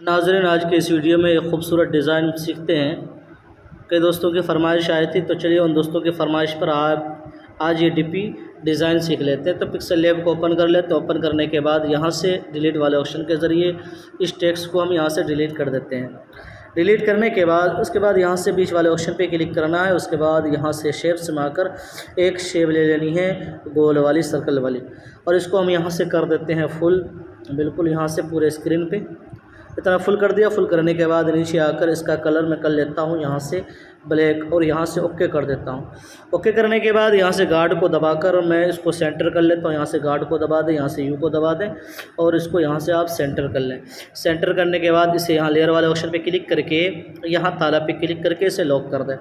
नाज़रीन, आज के इस वीडियो में एक खूबसूरत डिज़ाइन सीखते हैं। कई दोस्तों की फरमाइश आई थी, तो चलिए उन दोस्तों की फरमाइश पर आज ये डीपी डिज़ाइन सीख लेते हैं। तो पिक्सल लैब को ओपन कर लेते हैं। ओपन करने के बाद यहाँ से डिलीट वाले ऑप्शन के ज़रिए इस टेक्स्ट को हम यहाँ से डिलीट कर देते हैं। डिलीट करने के बाद उसके बाद यहाँ से बीच वाले ऑप्शन पे क्लिक करना है। उसके बाद यहाँ से शेप्स में आकर एक शेप ले लेनी है, गोल वाली, सर्कल वाली, और इसको हम यहाँ से कर देते हैं फुल, बिल्कुल यहाँ से पूरे स्क्रीन पे इतना फुल कर दिया। फुल करने के बाद नीचे आकर इसका कलर मैं कर लेता हूँ यहाँ से ब्लैक, और यहाँ से ओके कर देता हूँ। ओके करने के बाद यहाँ से गार्ड को दबाकर मैं इसको सेंटर कर लेता हूँ। यहाँ से गार्ड को दबा दें, यहाँ से यू को दबा दें, और इसको यहाँ से आप सेंटर कर लें। सेंटर करने के बाद इसे यहाँ लेयर वाले ऑप्शन पे क्लिक करके यहाँ ताला पे क्लिक करके इसे लॉक कर दें।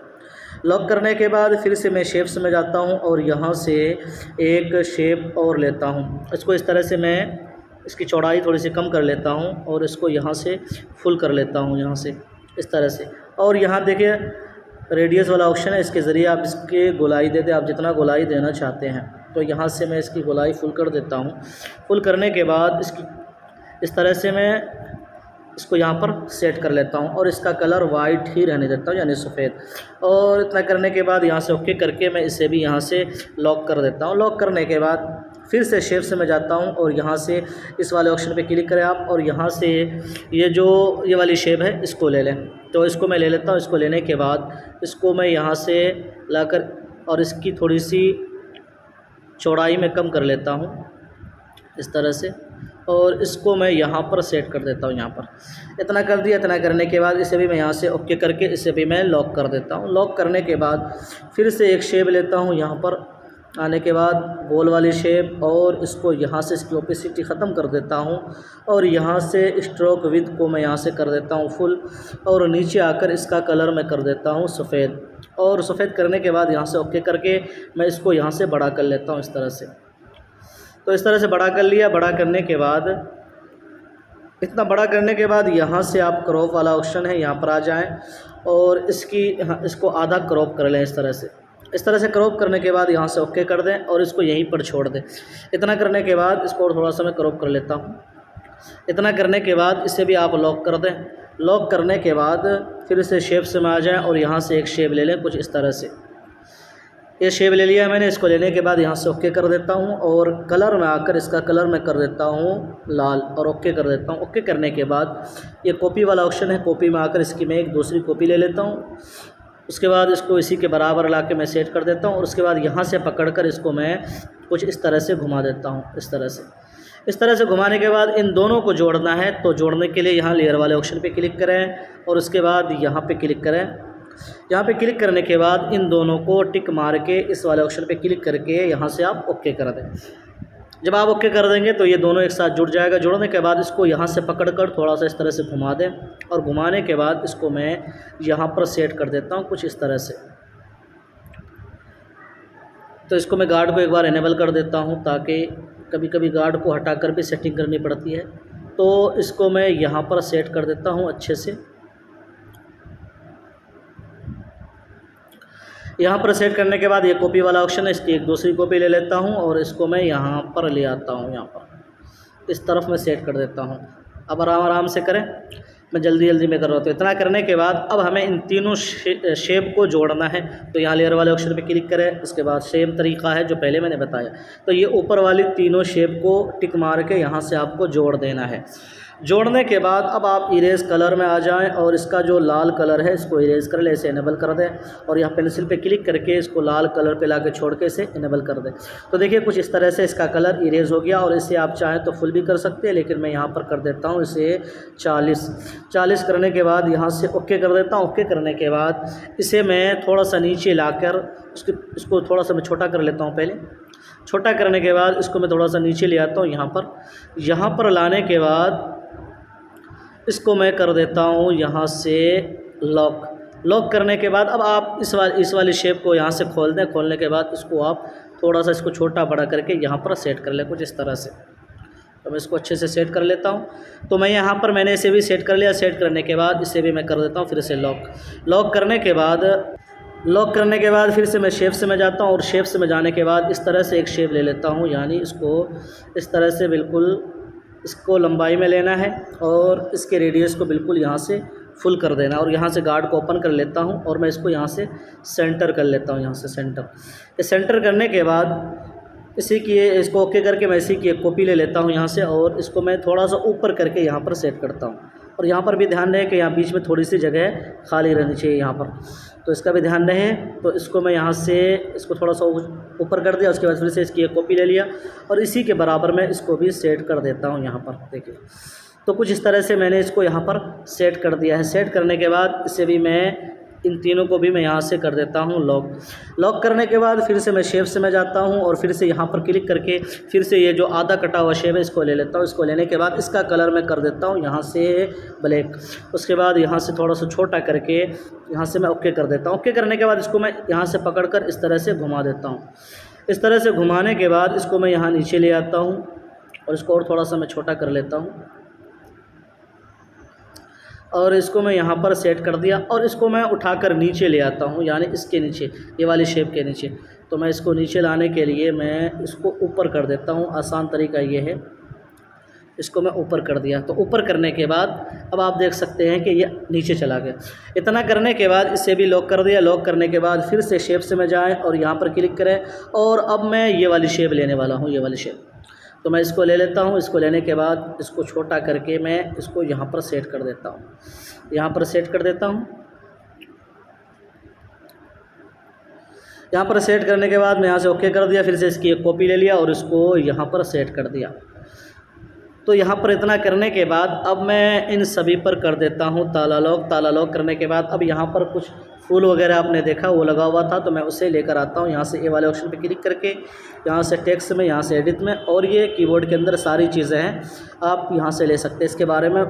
लॉक करने के बाद फिर से मैं शेप्स में जाता हूँ और यहाँ से एक शेप और लेता हूँ। इसको इस तरह से मैं इसकी चौड़ाई थोड़ी सी कम कर लेता हूँ और इसको यहाँ से फुल कर लेता हूँ, यहाँ से इस तरह से। और यहाँ देखिए रेडियस वाला ऑप्शन है, इसके ज़रिए आप इसके गोलाई दे दें, आप जितना गोलाई देना चाहते हैं। तो यहाँ से मैं इसकी गोलाई फुल कर देता हूँ। फुल करने के बाद इसकी इस तरह से मैं इसको यहाँ पर सेट कर लेता हूँ और इसका कलर वाइट ही रहने देता हूँ, यानी सफ़ेद। और इतना करने के बाद यहाँ से ओके करके मैं इसे भी यहाँ से लॉक कर देता हूँ। लॉक करने के बाद फिर से शेप से मैं जाता हूँ और यहाँ से इस वाले ऑप्शन पे क्लिक करें आप, और यहाँ से ये वाली शेप है इसको ले लें। तो इसको मैं ले लेता हूँ। इसको लेने के बाद इसको मैं यहाँ से लाकर और इसकी थोड़ी सी चौड़ाई में कम कर लेता हूँ इस तरह से, और इसको मैं यहाँ पर सेट कर देता हूँ। यहाँ पर इतना कर दिया। इतना करने के बाद इसे भी मैं यहाँ से ओके करके इसे भी मैं लॉक कर देता हूँ। लॉक करने के बाद फिर से एक शेप लेता हूँ, यहाँ पर आने के बाद गोल वाली शेप, और इसको यहाँ से इसकी ओपेसिटी ख़त्म कर देता हूँ और यहाँ से स्ट्रोक विद को मैं यहाँ से कर देता हूँ फुल, और नीचे आकर इसका कलर मैं कर देता हूँ सफ़ेद। और सफ़ेद करने के बाद यहाँ से ओके करके मैं इसको यहाँ से बड़ा कर लेता हूँ इस तरह से। तो इस तरह से बड़ा कर लिया। बड़ा करने के बाद इतना बड़ा करने के बाद यहाँ से आप क्रॉप वाला ऑप्शन है, यहाँ पर आ जाएं और इसको आधा क्रॉप कर लें इस तरह से। इस तरह से क्रॉप करने के बाद यहाँ से ओके कर दें और इसको यहीं पर छोड़ दें। इतना करने के बाद इसको थोड़ा सा मैं क्रॉप कर लेता हूँ। इतना करने के बाद इसे भी आप लॉक कर दें। लॉक करने के बाद फिर से शेप से में आ जाएँ और यहाँ से एक शेप ले लें कुछ इस तरह से। ये शेप ले लिया मैंने। इसको लेने के बाद यहाँ से ओके कर देता हूँ और कलर में आकर इसका कलर मैं कर देता हूँ लाल, और ओके कर देता हूँ। ओके करने के बाद ये कॉपी वाला ऑप्शन है, कॉपी में आकर इसकी मैं एक दूसरी कॉपी ले लेता हूँ। उसके बाद इसको इसी के बराबर ला के मैं सेट कर देता हूँ, और उसके बाद यहाँ से पकड़कर इसको मैं कुछ इस तरह से घुमा देता हूँ, इस तरह से। इस तरह से घुमाने के बाद इन दोनों को जोड़ना है। तो जोड़ने के लिए यहाँ लेयर वाले ऑप्शन पे क्लिक करें और उसके बाद यहाँ पे क्लिक करें। यहाँ पे क्लिक करने के बाद इन दोनों को टिक मार के इस वाले ऑप्शन पे क्लिक करके यहाँ से आप ओके कर दें। जब आप ओके कर देंगे तो ये दोनों एक साथ जुड़ जाएगा। जुड़ने के बाद इसको यहाँ से पकड़कर थोड़ा सा इस तरह से घुमा दें, और घुमाने के बाद इसको मैं यहाँ पर सेट कर देता हूँ कुछ इस तरह से। तो इसको मैं गार्ड को एक बार इनेबल कर देता हूँ, ताकि कभी कभी गार्ड को हटाकर भी सेटिंग करनी पड़ती है। तो इसको मैं यहाँ पर सेट कर देता हूँ अच्छे से। यहाँ पर सेट करने के बाद ये कॉपी वाला ऑप्शन है, इसकी एक दूसरी कॉपी ले लेता हूँ और इसको मैं यहाँ पर ले आता हूँ। यहाँ पर इस तरफ मैं सेट कर देता हूँ। अब आराम से करें, मैं जल्दी में कर रहा हूँ। तो इतना करने के बाद अब हमें इन तीनों शेप को जोड़ना है। तो यहाँ लेयर वाले ऑप्शन पे क्लिक करें। उसके बाद सेम तरीका है जो पहले मैंने बताया। तो ये ऊपर वाली तीनों शेप को टिक मार के यहाँ से आपको जोड़ देना है। जोड़ने के बाद अब आप इरेज कलर में आ जाएं और इसका जो लाल कलर है इसको इरेज कर ले, इसे इनेबल कर दें, और यहाँ पेंसिल पे क्लिक करके इसको लाल कलर पे लाके छोड़ के इसे इनेबल कर दें। तो देखिए कुछ इस तरह से इसका कलर इरेज हो गया। और इसे आप चाहें तो फुल भी कर सकते हैं, लेकिन मैं यहाँ पर कर देता हूँ इसे 40 करने के बाद यहाँ से ओके कर देता हूँ। ओके करने के बाद इसे मैं थोड़ा सा नीचे लाकर इसको थोड़ा सा मैं छोटा कर लेता हूँ। पहले छोटा करने के बाद इसको मैं थोड़ा सा नीचे ले आता हूँ। यहाँ पर लाने के बाद इसको मैं कर देता हूँ यहाँ से लॉक करने के बाद अब आप इस वाली शेप को यहाँ से खोल दें। खोलने के बाद इसको आप थोड़ा सा इसको छोटा बड़ा करके यहाँ पर सेट कर लें कुछ इस तरह से। तो मैं इसको अच्छे से सेट कर लेता हूँ। तो मैं यहाँ पर मैंने इसे भी सेट कर लिया। सेट करने के बाद इसे भी मैं कर देता हूँ फिर से लॉक करने के बाद फिर से मैं शेप से मैं जाता हूँ, और शेप से मैं जाने के बाद इस तरह से एक शेप ले लेता हूँ, यानी इसको इस तरह से बिल्कुल इसको लंबाई में लेना है और इसके रेडियस को बिल्कुल यहाँ से फुल कर देना, और यहाँ से गार्ड को ओपन कर लेता हूँ और मैं इसको यहाँ से सेंटर कर लेता हूँ, यहाँ से सेंटर। ये सेंटर करने के बाद इसी की इसको ओके करके मैं इसी की एक कॉपी ले लेता हूँ यहाँ से, और इसको मैं थोड़ा सा ऊपर करके यहाँ पर सेट करता हूँ। और यहाँ पर भी ध्यान रहे कि यहाँ बीच में थोड़ी सी जगह खाली रहनी चाहिए यहाँ पर, तो इसका भी ध्यान रहे। तो इसको मैं यहाँ से इसको थोड़ा सा ऊपर कर दिया, उसके बाद फिर से इसकी एक कॉपी ले लिया और इसी के बराबर मैं इसको भी सेट कर देता हूँ यहाँ पर। देखिए तो कुछ इस तरह से मैंने इसको यहाँ पर सेट कर दिया है। सेट करने के बाद इसे भी मैं इन तीनों को भी मैं यहाँ से कर देता हूँ लॉक। लॉक करने के बाद फिर से मैं शेप से मैं जाता हूँ और फिर से यहाँ पर क्लिक करके फिर से ये जो आधा कटा हुआ शेप है इसको ले लेता हूँ। इसको लेने के बाद इसका कलर मैं कर देता हूँ यहाँ से ब्लैक। उसके बाद यहाँ से थोड़ा सा छोटा करके यहाँ से मैं ओके कर देता हूँ। ओके करने के बाद इसको मैं यहाँ से पकड़ कर इस तरह से घुमा देता हूँ। इस तरह से घुमाने के बाद इसको मैं यहाँ नीचे ले आता हूँ और इसको और थोड़ा सा मैं छोटा कर लेता हूँ और इसको मैं यहाँ पर सेट कर दिया। और इसको मैं उठाकर नीचे ले आता हूँ, यानी इसके नीचे, ये वाली शेप के नीचे। तो मैं इसको नीचे लाने के लिए मैं इसको ऊपर कर देता हूँ। आसान तरीका ये है, इसको मैं ऊपर कर दिया। तो ऊपर करने के बाद अब आप देख सकते हैं कि ये नीचे चला गया। इतना करने के बाद इसे भी लॉक कर दिया। लॉक करने के बाद फिर से शेप से मैं जाएँ और यहाँ पर क्लिक करें और अब मैं ये वाली शेप लेने वाला हूँ, ये वाली शेप। तो मैं इसको ले लेता हूँ। इसको लेने के बाद इसको छोटा करके मैं इसको यहाँ पर सेट कर देता हूँ, यहाँ पर सेट कर देता हूँ। यहाँ पर सेट करने के बाद मैं यहाँ से ओके कर दिया, फिर से इसकी एक कॉपी ले लिया और इसको यहाँ पर सेट कर दिया। तो यहाँ पर इतना करने के बाद अब मैं इन सभी पर कर देता हूँ ताला लॉक। ताला लॉक करने के बाद अब यहाँ पर कुछ फूल वगैरह आपने देखा वो लगा हुआ था, तो मैं उसे लेकर आता हूँ। यहाँ से ए वाले ऑप्शन पे क्लिक करके यहाँ से टेक्स्ट में, यहाँ से एडिट में, और ये कीबोर्ड के अंदर सारी चीज़ें हैं, आप यहाँ से ले सकते हैं। इसके बारे में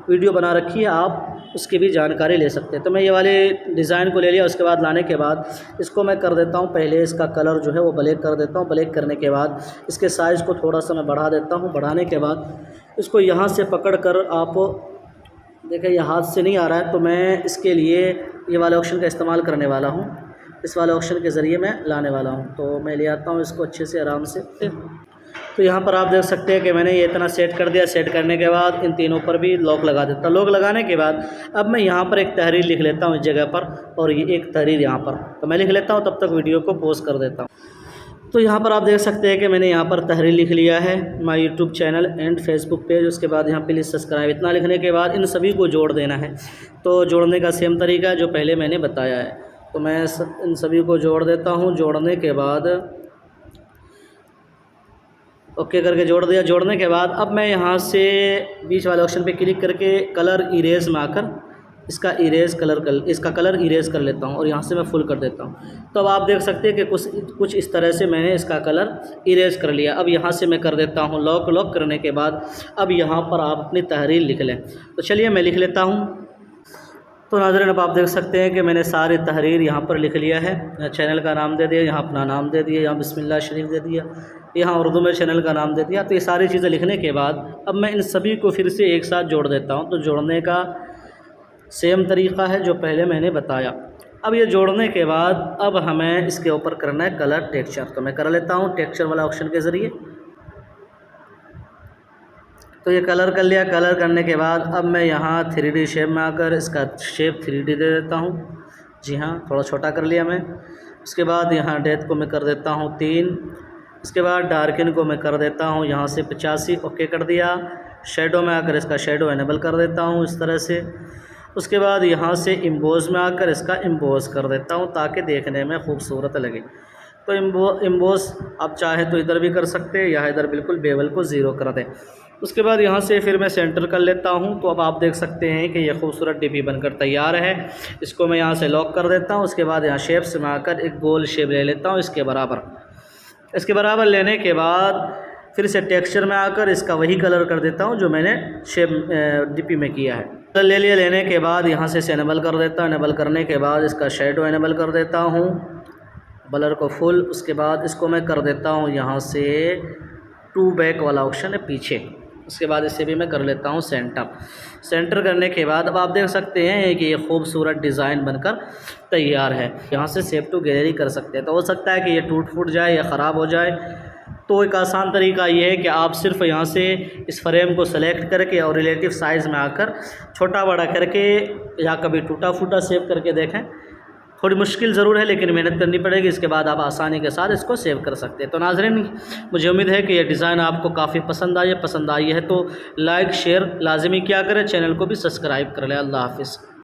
वीडियो बना रखी है, आप उसकी भी जानकारी ले सकते हैं। तो मैं ये वाले डिज़ाइन को ले लिया। उसके बाद लाने के बाद इसको मैं कर देता हूँ, पहले इसका कलर जो है वो ब्लैक कर देता हूँ। ब्लैक करने के बाद इसके साइज़ को थोड़ा सा मैं बढ़ा देता हूँ। बढ़ाने के बाद इसको यहाँ से पकड़ कर, आप देखें ये हाथ से नहीं आ रहा है, तो मैं इसके लिए ये वाले ऑप्शन का इस्तेमाल करने वाला हूँ। इस वाले ऑप्शन के ज़रिए मैं लाने वाला हूँ। तो मैं ले आता हूँ इसको अच्छे से आराम से। तो यहाँ पर आप देख सकते हैं कि मैंने ये इतना सेट कर दिया। सेट करने के बाद इन तीनों पर भी लॉक लगा देता। लॉक लगाने के बाद अब मैं यहाँ पर एक तहरीर लिख लेता हूँ इस जगह पर, और ये एक तहरीर यहाँ पर। तो मैं लिख लेता हूँ, तब तक वीडियो को पॉज कर देता हूँ। तो यहाँ पर आप देख सकते हैं कि मैंने यहाँ पर तहरीर लिख लिया है, my YouTube channel and Facebook page. उसके बाद यहाँ प्लीज़ सब्सक्राइब। इतना लिखने के बाद इन सभी को जोड़ देना है। तो जोड़ने का सेम तरीका जो पहले मैंने बताया है, तो मैं इन सभी को जोड़ देता हूँ। जोड़ने के बाद ओके करके जोड़ दिया। जोड़ने के बाद अब मैं यहाँ से बीच वाले ऑप्शन पे क्लिक करके कलर इरेज में आकर इसका कलर इरेज कर लेता हूँ और यहाँ से मैं फुल कर देता हूँ। तो अब आप देख सकते हैं कि कुछ इस तरह से मैंने इसका कलर इरेज कर लिया। अब यहाँ से मैं कर देता हूँ लॉक। लॉक करने के बाद अब यहाँ पर आप अपनी तहरीर लिख लें। तो चलिए मैं लिख लेता हूँ। तो नाज़रीन अब आप देख सकते हैं कि मैंने सारी तहरीर यहाँ पर लिख लिया है। यहाँ चैनल का नाम दे दिया, यहाँ अपना नाम दे दिया, यहाँ बिस्मिल्लाह शरीफ दे दिया, यहाँ उर्दू में चैनल का नाम दे दिया। तो ये सारी चीज़ें लिखने के बाद अब मैं इन सभी को फिर से एक साथ जोड़ देता हूँ। तो जोड़ने का सेम तरीक़ा है जो पहले मैंने बताया। अब ये जोड़ने के बाद अब हमें इसके ऊपर करना है कलर टेक्सचर। तो मैं कर लेता हूँ टेक्सचर वाला ऑप्शन के ज़रिए। तो ये कलर कर लिया। कलर करने के बाद अब मैं यहाँ 3D शेप में आकर इसका शेप 3D दे देता हूँ। जी हाँ, थोड़ा छोटा कर लिया मैं। उसके बाद यहाँ डेप्थ को मैं कर देता हूँ 3। इसके बाद डार्कन को मैं कर देता हूँ यहाँ से 85। ओके कर दिया। शेडो में आकर इसका शेडो एनेबल कर देता हूँ इस तरह से। उसके बाद यहाँ से इम्बोज में आकर इसका इम्बोज कर देता हूँ ताकि देखने में खूबसूरत लगे। तो इम्बोज आप चाहे तो इधर भी कर सकते हैं या इधर बिल्कुल बेवल को ज़ीरो कर दें। उसके बाद यहाँ से फिर मैं सेंटर कर लेता हूँ। तो अब आप देख सकते हैं कि यह खूबसूरत डीपी बनकर तैयार है। इसको मैं यहाँ से लॉक कर देता हूँ। उसके बाद यहाँ शेप्स में आकर एक गोल शेप ले लेता हूँ इसके बराबर लेने के बाद फिर से टेक्सचर में आकर इसका वही कलर कर देता हूँ जो मैंने शेप डीपी में किया है। कलर ले लिया। लेने के बाद यहाँ से एनेबल कर देता हूँ। एनेबल करने के बाद इसका शेडो एनेबल कर देता हूँ, ब्लर को फुल। उसके बाद इसको मैं कर देता हूँ यहाँ से 2 बैक वाला ऑप्शन है पीछे। उसके बाद इसे भी मैं कर लेता हूँ सेंटर करने के बाद अब आप देख सकते हैं कि ये खूबसूरत डिज़ाइन बनकर तैयार है। यहाँ से सेव टू गैलरी कर सकते हैं। तो हो सकता है कि ये टूट फूट जाए या ख़राब हो जाए, तो एक आसान तरीका ये है कि आप सिर्फ यहाँ से इस फ्रेम को सेलेक्ट करके और रिलेटिव साइज़ में आकर छोटा बड़ा करके या कभी टूटा फूटा सेव करके देखें। थोड़ी मुश्किल ज़रूर है लेकिन मेहनत करनी पड़ेगी, इसके बाद आप आसानी के साथ इसको सेव कर सकते हैं। तो नाज़रीन, मुझे उम्मीद है कि ये डिज़ाइन आपको काफ़ी पसंद आई है तो लाइक शेयर लाजमी किया करें, चैनल को भी सब्सक्राइब कर लें। अल्लाह हाफ़िज़।